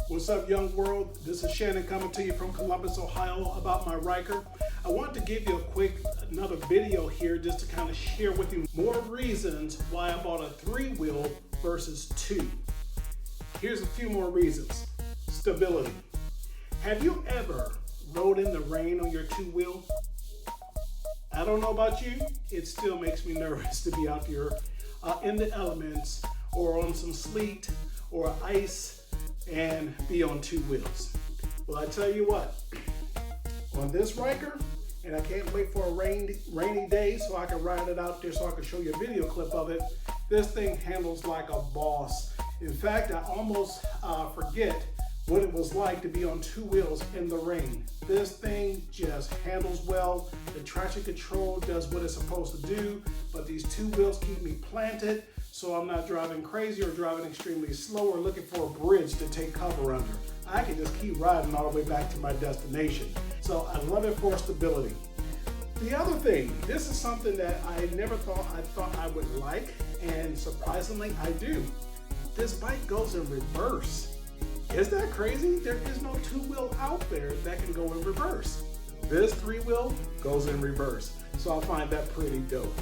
What's up, young world? This is Shannon coming to you from Columbus, Ohio about my Ryker. I wanted to give you another video here just to kind of share with you more reasons why I bought a 3-wheel versus 2. Here's a few more reasons. Stability. Have you ever rode in the rain on your 2-wheel? I don't know about you, it still makes me nervous to be out here in the elements or on some sleet or ice and be on 2 wheels. Well, I tell you what, on this Ryker, and I can't wait for a rainy day so I can ride it out there so I can show you a video clip of it. This thing handles like a boss. In fact, I almost forget what it was like to be on 2 wheels in the rain. This thing just handles well. The traction control does what it's supposed to do, but these 2 wheels keep me planted so I'm not driving crazy or driving extremely slow or looking for a bridge to take cover under. I can just keep riding all the way back to my destination. So I love it for stability. The other thing, this is something that I never thought I would like, and surprisingly I do. This bike goes in reverse. Is that crazy? There is no 2-wheel out there that can go in reverse. This 3-wheel goes in reverse. So I find that pretty dope.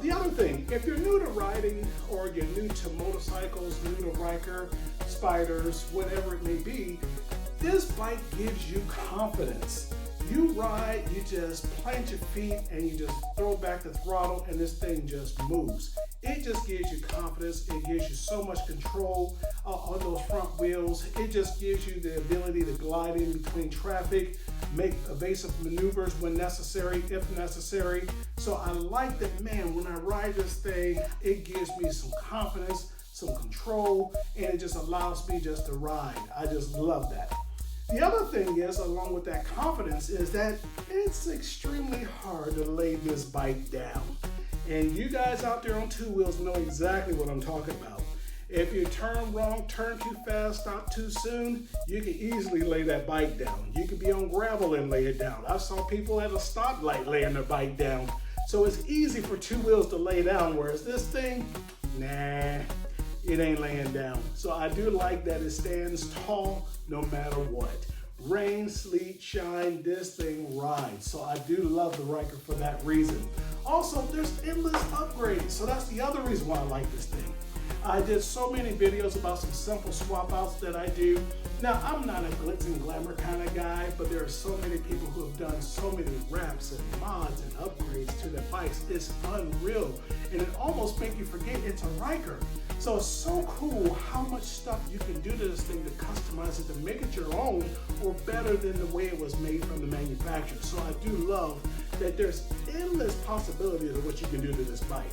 The other thing, if you're new to riding or you're new to motorcycles, new to Ryker, spiders, whatever it may be, this bike gives you confidence. You ride, you just plant your feet and you just throw back the throttle and this thing just moves. It just gives you confidence. It gives you so much control on those front wheels. It just gives you the ability to glide in between traffic, make evasive maneuvers when necessary, if necessary. So I like that, man, when I ride this thing, it gives me some confidence, some control, and it just allows me just to ride. I just love that. The other thing is, along with that confidence, is that it's extremely hard to lay this bike down. And you guys out there on 2 wheels know exactly what I'm talking about. If you turn wrong, turn too fast, stop too soon, you can easily lay that bike down. You can be on gravel and lay it down. I saw people at a stoplight laying their bike down. So it's easy for 2 wheels to lay down, whereas this thing, nah, it ain't laying down. So I do like that it stands tall no matter what. Rain, sleet, shine, this thing rides. So I do love the Ryker for that reason. Also, there's endless upgrades. So that's the other reason why I like this thing. I did so many videos about some simple swap outs that I do. Now, I'm not a glitz and glamour kind of guy, but there are so many people who have done so many wraps and mods and upgrades to their bikes. It's unreal. And it almost makes you forget it's a Ryker. So it's so cool how much stuff you can do to this thing to customize it, to make it your own or better than the way it was made from the manufacturer. So I do love that there's endless possibilities of what you can do to this bike.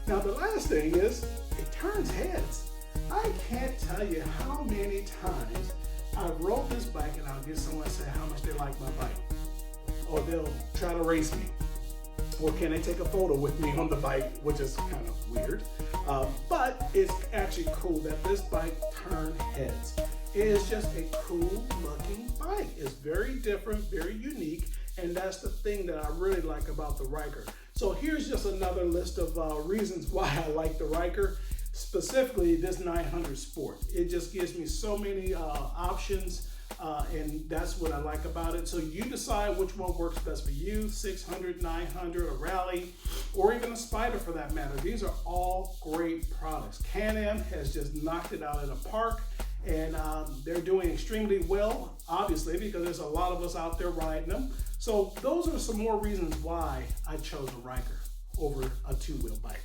Now the last thing is, it turns heads. I can't tell you how many times I rode this bike and I'll get someone say how much they like my bike. Or they'll try to race me. Or can they take a photo with me on the bike, which is kind of weird. But it's actually cool that this bike turns heads. It is just a cool looking bike. It's very different, very unique, and that's the thing that I really like about the Ryker. So here's just another list of reasons why I like the Ryker, specifically this 900 Sport. It just gives me so many options. And that's what I like about it. So you decide which one works best for you, 600, 900, a rally, or even a spider for that matter. These are all great products. Can-Am has just knocked it out of the park, and they're doing extremely well, obviously, because there's a lot of us out there riding them. So those are some more reasons why I chose a Ryker over a 2-wheel bike.